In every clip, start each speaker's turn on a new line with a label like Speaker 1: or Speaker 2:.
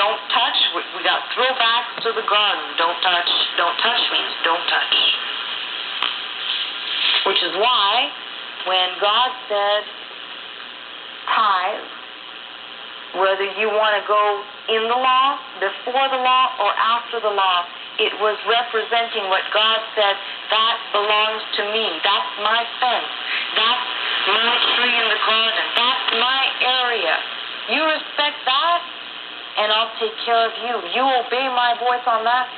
Speaker 1: don't touch. We got throwbacks to the garden. Don't touch. Don't touch means don't touch. Which is why when God said tithe, whether you want to go in the law, before the law, or after the law, it was representing what God said, that belongs to me. That's my fence. That's my tree in the garden. That's my area. You respect that, and I'll take care of you. You obey my voice on that.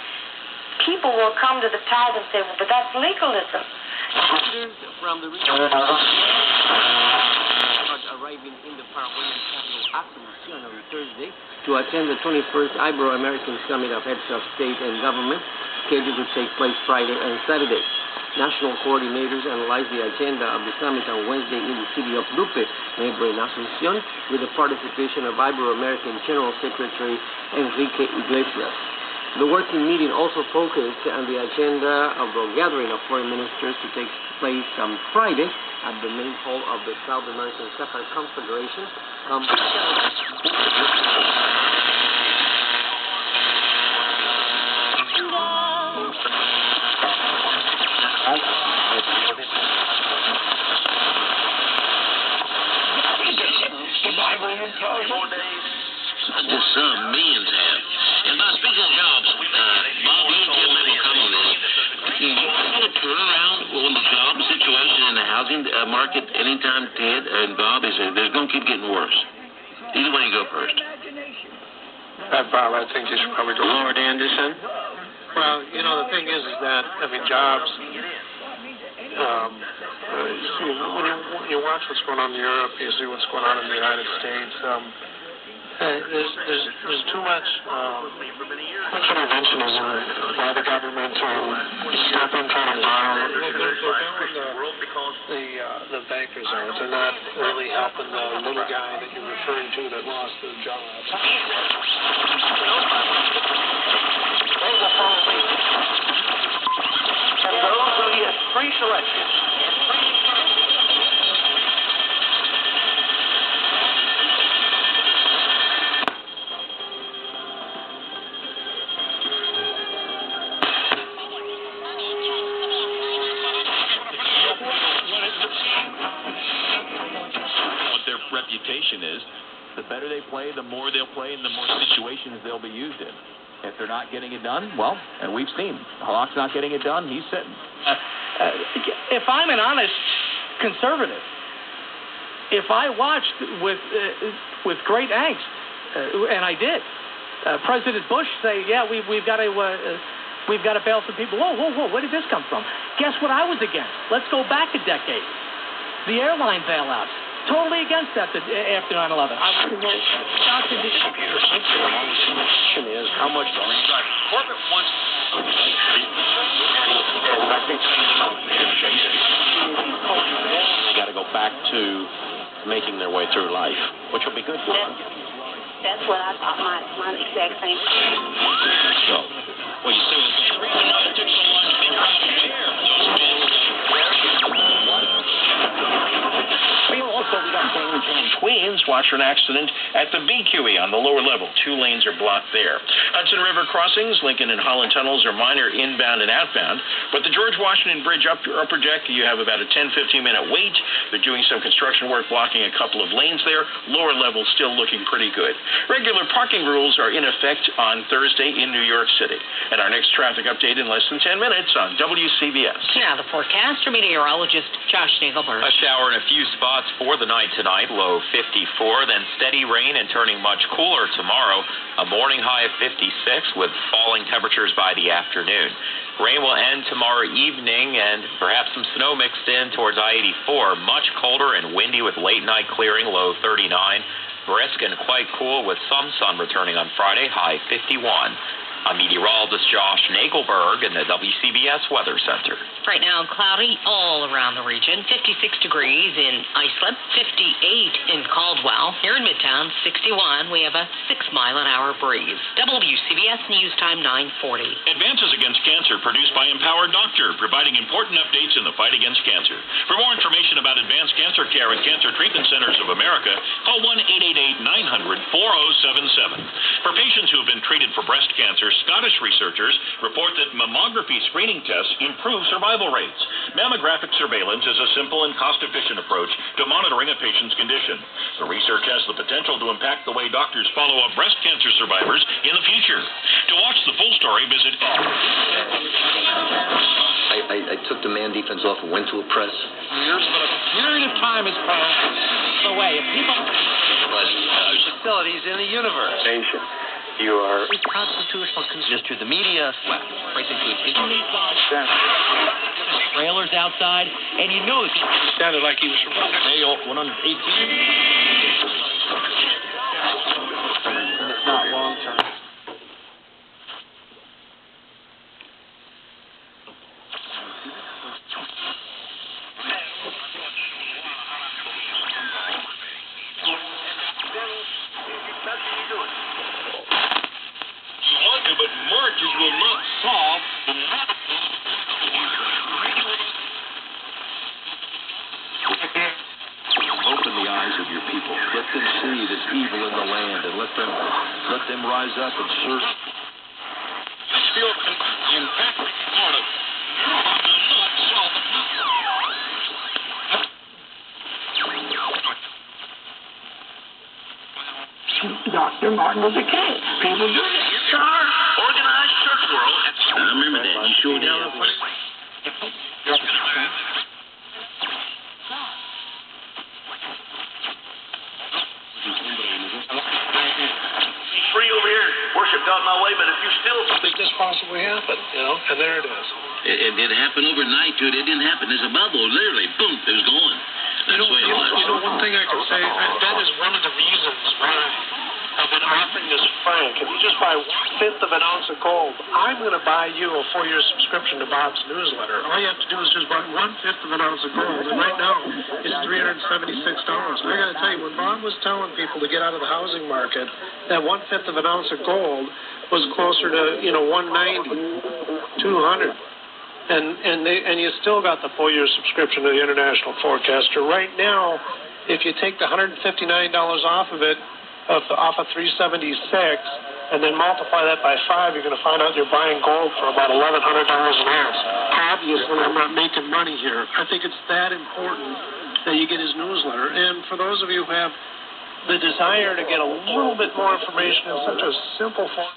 Speaker 1: People will come to the tithe and say, well, but that's legalism.
Speaker 2: From the arriving in the Paraguayan capital Asunción on Thursday to attend the 21st Ibero-American Summit of Heads of State and Government, scheduled to take place Friday and Saturday. National coordinators analyzed the agenda of the summit on Wednesday in the city of Lupe, neighboring Asunción, with the participation of Ibero-American General Secretary Enrique Iglesias. The working meeting also focused on the agenda of the gathering of foreign ministers to take place on Friday at the main hall of the South American Soccer Confederation.
Speaker 3: Just some millions have. And by speaking of jobs, Bob, you and Jim will come on this. You see a turnaround on the job situation in the housing market anytime, Ted and Bob? They're going to keep getting worse. Either way, you go first.
Speaker 4: Bob, I think you should probably go.
Speaker 3: Lord Anderson?
Speaker 4: Well, the thing is that, jobs, when you watch what's going on in Europe, you see what's going on in the United States, there's too much interventionism by the government to step in trying to borrow. The bankers are. They're not really helping the little guy that you're referring to that lost his job.
Speaker 5: They will follow me. And those who get free selection.
Speaker 6: Reputation is, the better they play, the more they'll play, and the more situations they'll be used in. If they're not getting it done, well, and we've seen, Hawk's not getting it done, he's sitting.
Speaker 7: If I'm an honest conservative, if I watched with great angst, and I did, President Bush say, yeah, we've got to bail some people. Whoa, where did this come from? Guess what I was against? Let's go back a decade. The airline bailouts. Totally against that after 9/11.
Speaker 5: The question is how much
Speaker 6: Corbett wants. They got to go back to making their way through life, which will be good for them.
Speaker 8: That's what I thought. My exact same thing.
Speaker 6: So, well, you see, the reason why it took so long to be Also, we got damage in Queens. Watch for an accident at the BQE on the lower level. 2 lanes are blocked there. Hudson River crossings, Lincoln and Holland tunnels are minor inbound and outbound. But the George Washington Bridge upper deck, you have about a 10-15 minute wait. They're doing some construction work blocking a couple of lanes there. Lower level still looking pretty good. Regular parking rules are in effect on Thursday in New York City. And our next traffic update in less than 10 minutes on WCBS.
Speaker 1: Now the forecast for meteorologist Josh Nagelberg.
Speaker 9: A shower in a few spots for the night tonight, low 54, then steady rain and turning much cooler tomorrow, a morning high of 56 with falling temperatures by the afternoon. Rain will end tomorrow evening and perhaps some snow mixed in towards I-84, much colder and windy with late night clearing, low 39, brisk and quite cool with some sun returning on Friday, high 51. I'm meteorologist Josh Nagelberg in the WCBS Weather Center.
Speaker 1: Right now, cloudy all around the region. 56 degrees in Islip, 58 in Caldwell. Here in Midtown, 61. We have a 6-mile-an-hour breeze. WCBS News Time 9:40.
Speaker 10: Advances Against Cancer, produced by Empowered Doctor, providing important updates in the fight against cancer. For more information about advanced cancer care at Cancer Treatment Centers of America, call 1-888-900-4077. For patients who have have been treated for breast cancer, Scottish researchers report that mammography screening tests improve survival rates. Mammographic surveillance is a simple and cost-efficient approach to monitoring a patient's condition. The research has the potential to impact the way doctors follow up breast cancer survivors in the future. To watch the full story, visit...
Speaker 11: I took the man defense off and went to a press.
Speaker 7: Years, but a period of time is passed away. If people...
Speaker 2: Facilities in the universe.
Speaker 4: Nation. You are...
Speaker 2: Constitutional just to the media. Price includes
Speaker 7: trailers outside, and you know it's...
Speaker 4: Sounded like he was from...
Speaker 2: Mail 118.
Speaker 7: It's not long-term.
Speaker 10: But marches will not solve the
Speaker 12: Open the eyes of your people. Let them see this evil in the land, and let them rise up and serve.
Speaker 10: still in fact part of will not solve the
Speaker 5: Dr. Martin Luther King. People do this.
Speaker 3: Organized church world. I remember that. You sure did.
Speaker 5: Free over here, worship God my way, but if you still
Speaker 4: think this possibly happened, and there it is.
Speaker 3: It happened overnight, dude. It didn't happen. There's a bubble, literally, boom, it was gone. That's the way it was.
Speaker 4: One thing I can say, that is one of the reasons why I've been offering this Frank. If you just buy 1/5 of an ounce of gold, I'm going to buy you a 4-year subscription to Bob's newsletter. All you have to do is just buy 1/5 of an ounce of gold, and right now it's $376. And I got to tell you, when Bob was telling people to get out of the housing market, that 1/5 of an ounce of gold was closer to $190, $200. And you still got the 4-year subscription to the International Forecaster. Right now, if you take the $159 off of it, off of 376, and then multiply that by 5, you're going to find out you're buying gold for about $1,100 an ounce. Obviously, I'm not making money here. I think it's that important that you get his newsletter. And for those of you who have the desire to get a little bit more information in such a simple form,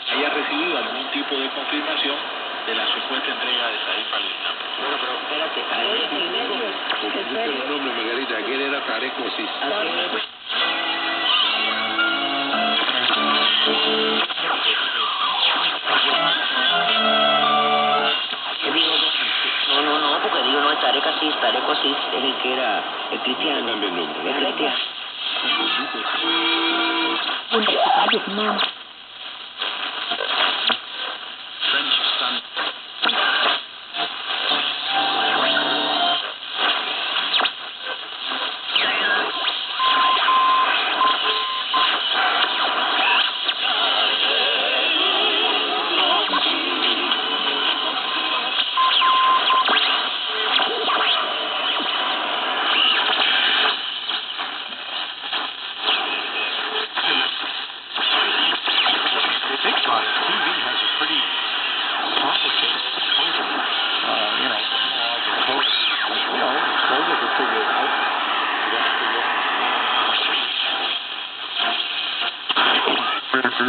Speaker 12: haya recibido algún tipo de confirmación de la supuesta entrega de tarifa al Islam.
Speaker 2: Bueno, pero espérate.
Speaker 12: El nombre, Margarita, aquel era Tarecosis.
Speaker 2: No, porque digo, no es Tarecosis es el que era el cristiano.
Speaker 12: Cambia el nombre,
Speaker 2: El cristiano.
Speaker 12: French Sun.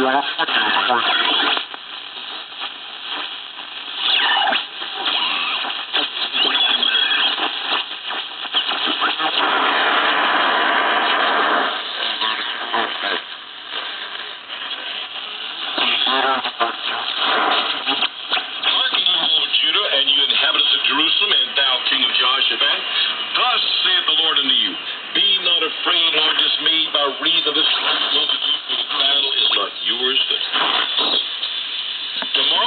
Speaker 5: Yeah.